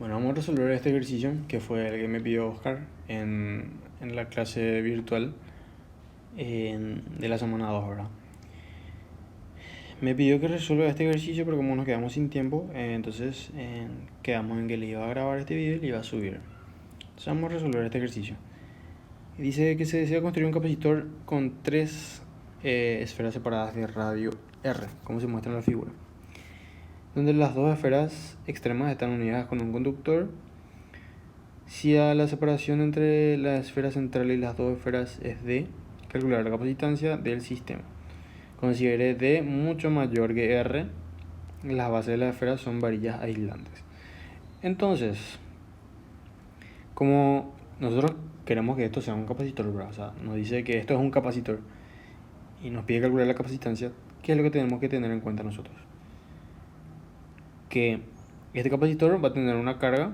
Bueno, vamos a resolver este ejercicio que fue el que me pidió Oscar en la clase virtual de la semana 2, ¿verdad? Me pidió que resuelva este ejercicio, pero como nos quedamos sin tiempo, entonces quedamos en que le iba a grabar este video y le iba a subir. Entonces vamos a resolver este ejercicio. Dice que se desea construir un capacitor con tres esferas separadas de radio R, como se muestra en la figura, donde las dos esferas extremas están unidas con un conductor. Si a la separación entre la esfera central y las dos esferas es D, calcular la capacitancia del sistema. Considere D mucho mayor que R, las bases de la esfera son varillas aislantes. Entonces, como nosotros queremos que esto sea un capacitor, ¿verdad? O sea, nos dice que esto es un capacitor y nos pide calcular la capacitancia, ¿qué es lo que tenemos que tener en cuenta nosotros? Que este capacitor va a tener una carga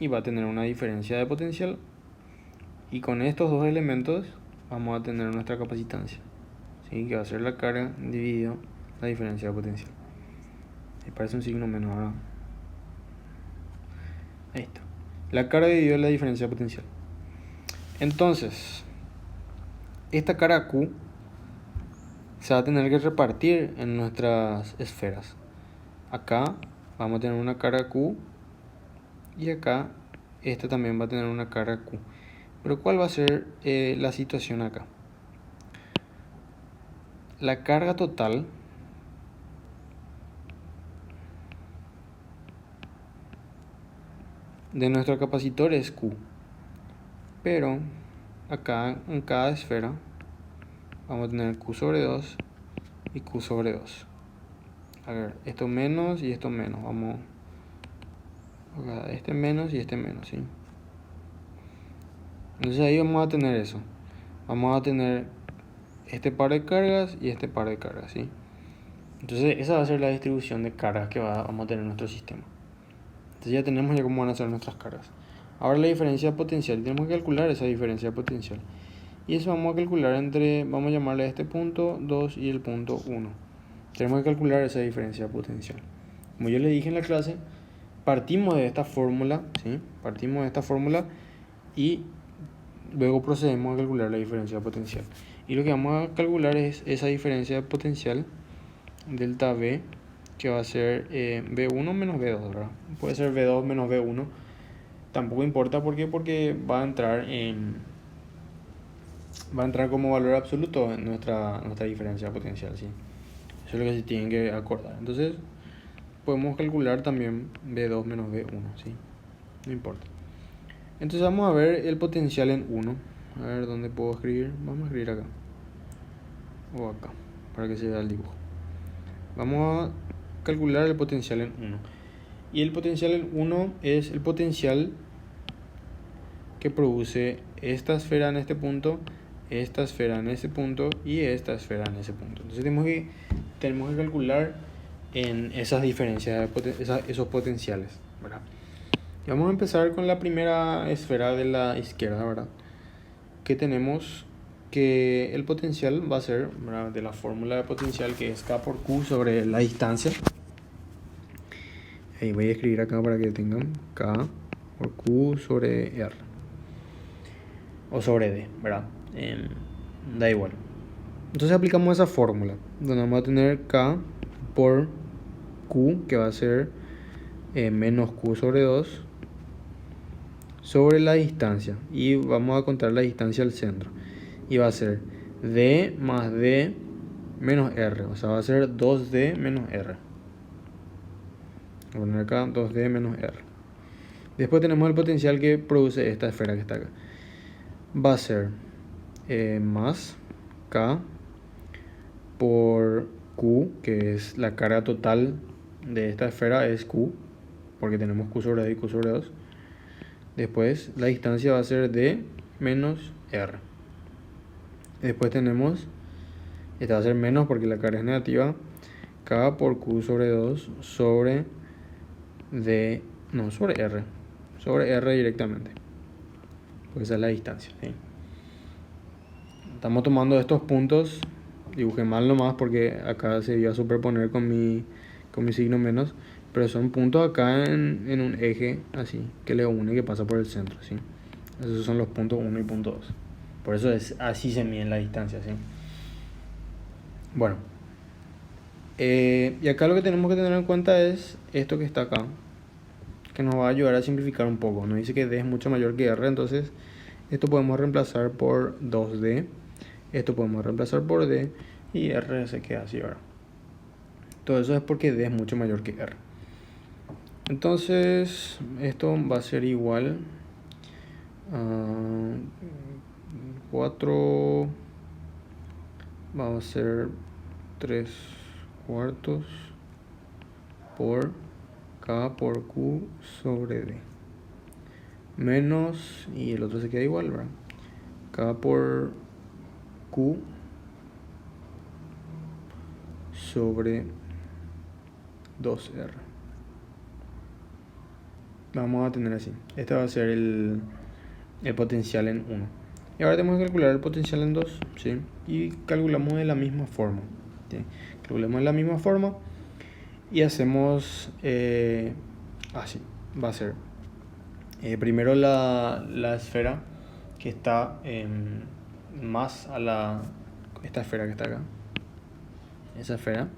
y va a tener una diferencia de potencial, y con estos dos elementos vamos a tener nuestra capacitancia, ¿sí? Que va a ser la carga dividido la diferencia de potencial. Me parece un signo menos, ¿verdad? Ahí está. La carga dividido la diferencia de potencial. Entonces, esta carga Q se va a tener que repartir en nuestras esferas. Acá vamos a tener una carga Q y acá esta también va a tener una carga Q. Pero ¿cuál va a ser la situación acá? La carga total de nuestro capacitor es Q, pero acá en cada esfera vamos a tener Q sobre 2 y Q sobre 2. A ver, esto menos y esto menos, vamos acá, este menos y este menos, ¿sí? Entonces ahí vamos a tener eso, vamos a tener este par de cargas y este par de cargas, ¿sí? Entonces esa va a ser la distribución de cargas que vamos a tener en nuestro sistema. Entonces ya tenemos ya cómo van a ser nuestras cargas. Ahora la diferencia potencial, tenemos que calcular esa diferencia potencial. Y eso vamos a calcular entre, vamos a llamarle a este punto 2 y el punto 1. Tenemos que calcular esa diferencia potencial. Como yo le dije en la clase, partimos de esta fórmula, ¿sí? Partimos de esta fórmula y luego procedemos a calcular la diferencia potencial. Y lo que vamos a calcular es esa diferencia potencial, delta V, que va a ser V1 menos V2, ¿verdad? Puede ser V2 menos V1. Tampoco importa, ¿por qué? Porque va a entrar como valor absoluto en nuestra diferencia potencial, ¿sí? Eso es lo que se tienen que acordar. Entonces, podemos calcular también V2 menos V1, ¿sí? No importa. Entonces vamos a ver el potencial en 1. A ver, ¿dónde puedo escribir? Vamos a escribir acá. O acá, para que se vea el dibujo. Vamos a calcular el potencial en 1. Y el potencial en 1 es el potencial que produce esta esfera en este punto, esta esfera en ese punto y esta esfera en ese punto. Entonces tenemos que calcular en esas diferencias, esos potenciales, ¿verdad? Y vamos a empezar con la primera esfera de la izquierda, ¿verdad? Que tenemos que el potencial va a ser, ¿verdad?, de la fórmula de potencial, que es K por Q sobre la distancia. Ahí voy a escribir acá para que tengan K por Q sobre R. O sobre D, ¿verdad? Da igual. Entonces aplicamos esa fórmula, donde vamos a tener K por Q, que va a ser menos Q sobre 2, sobre la distancia. Y vamos a contar la distancia al centro. Y va a ser D más D menos R. O sea, va a ser 2D menos R. Voy a poner acá 2D menos R. Después tenemos el potencial que produce esta esfera que está acá. Va a ser más K por Q, que es la carga total de esta esfera, es Q, porque tenemos Q sobre D y Q sobre 2. Después la distancia va a ser D menos R. Después tenemos, esta va a ser menos porque la carga es negativa, K por Q sobre 2 sobre D, no, sobre R. Sobre R directamente. Pues esa es la distancia, ¿sí? Estamos tomando estos puntos, dibujé mal nomás porque acá se iba a superponer con mi signo menos, pero son puntos acá en un eje así, que le une, que pasa por el centro, ¿sí? Esos son los puntos 1 y punto 2. Por eso es así se miden la distancia, ¿sí? Bueno, y acá lo que tenemos que tener en cuenta es esto que está acá, que nos va a ayudar a simplificar un poco. Nos dice que D es mucho mayor que R, entonces esto podemos reemplazar por 2D, esto podemos reemplazar por D, y R se queda así ahora. Todo eso es porque D es mucho mayor que R. Entonces esto va a ser igual a 4, vamos a ser 3 cuartos por K por Q sobre D. Menos, y el otro se queda igual, ¿verdad? K por Q sobre 2R. Vamos a tener así. Este va a ser el potencial en 1. Y ahora tenemos que calcular el potencial en 2, ¿sí? Y calculamos de la misma forma, ¿sí? Calculamos de la misma forma y hacemos así. Va a ser primero la esfera que está más a esta esfera que está acá. Esa esfera.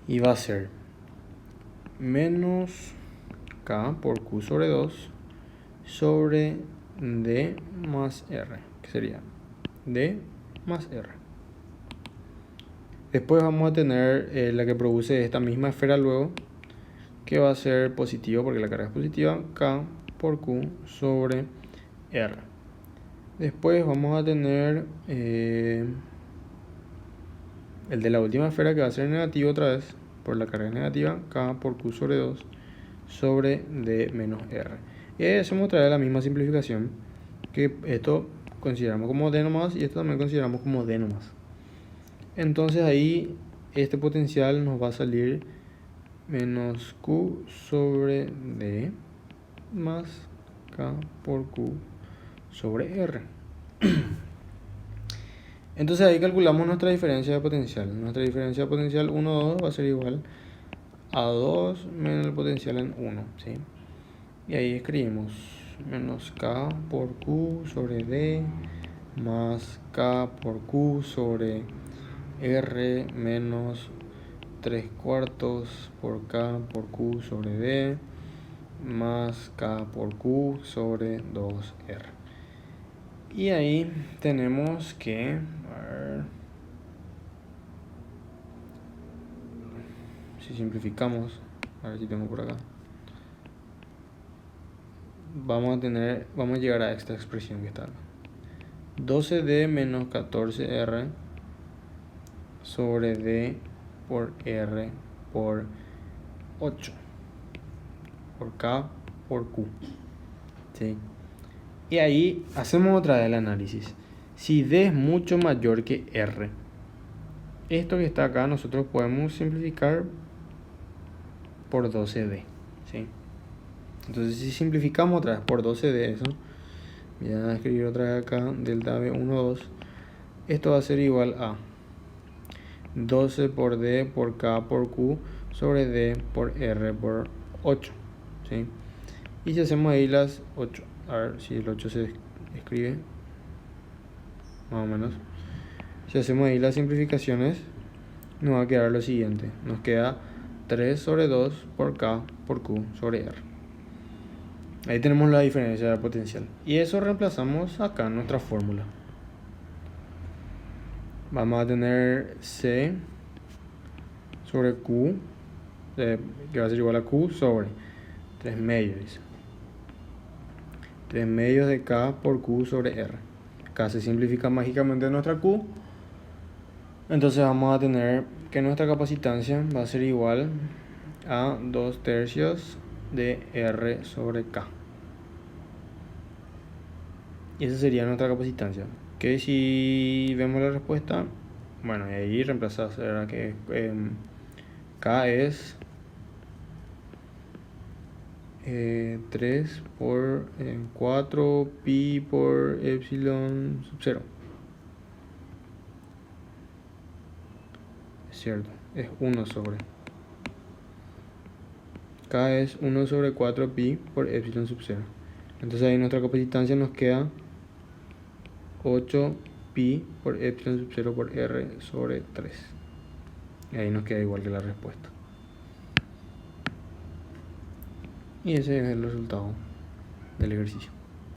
Y va a ser menos K por Q sobre 2 sobre D más R, que sería D más R. Después vamos a tener la que produce esta misma esfera luego, que va a ser positivo porque la carga es positiva, K por Q sobre R. Después vamos a tener el de la última esfera, que va a ser negativo otra vez por la carga negativa, K por Q sobre 2 sobre D menos R. Y ahí hacemos otra vez la misma simplificación, que esto consideramos como D nomás y esto también consideramos como D nomás. Entonces ahí este potencial nos va a salir menos Q sobre D más K por Q sobre R. Entonces ahí calculamos nuestra diferencia de potencial. Nuestra diferencia de potencial 1, 2 va a ser igual a 2 menos el potencial en 1, ¿sí? Y ahí escribimos menos K por Q sobre D más K por Q sobre R menos 3 cuartos por K por Q sobre D más K por Q sobre 2R. Y ahí tenemos que, a ver, si simplificamos, a ver si tengo por acá, vamos a llegar a esta expresión que está acá. 12D menos 14R sobre D por R por 8 por K por Q, ¿sí? Y ahí hacemos otra vez el análisis. Si D es mucho mayor que R, esto que está acá nosotros podemos simplificar por 12D, ¿sí? Entonces si simplificamos otra vez por 12D eso, voy a escribir otra vez acá delta B1, 2, esto va a ser igual a 12 por D por K por Q sobre D por R por 8, ¿sí? Y si hacemos ahí las 8, a ver si el 8 se escribe más o menos, si hacemos ahí las simplificaciones nos va a quedar lo siguiente, nos queda 3 sobre 2 por K por Q sobre R. Ahí tenemos la diferencia de potencial y eso reemplazamos acá en nuestra fórmula. Vamos a tener C sobre Q, que va a ser igual a Q sobre 3 medios, dice. 3 medios de K por Q sobre R. Acá se simplifica mágicamente nuestra Q. Entonces vamos a tener que nuestra capacitancia va a ser igual a 2 tercios de R sobre K. Y esa sería nuestra capacitancia. Que si vemos la respuesta, bueno, y ahí reemplazar, será que K es 3 por 4 pi por epsilon sub 0. Es cierto, es 1 sobre. K es 1 sobre 4 pi por epsilon sub 0. Entonces ahí nuestra capacitancia nos queda 8 pi por epsilon sub 0 por R sobre 3. Y ahí nos queda igual que la respuesta. Y ese es el resultado del ejercicio.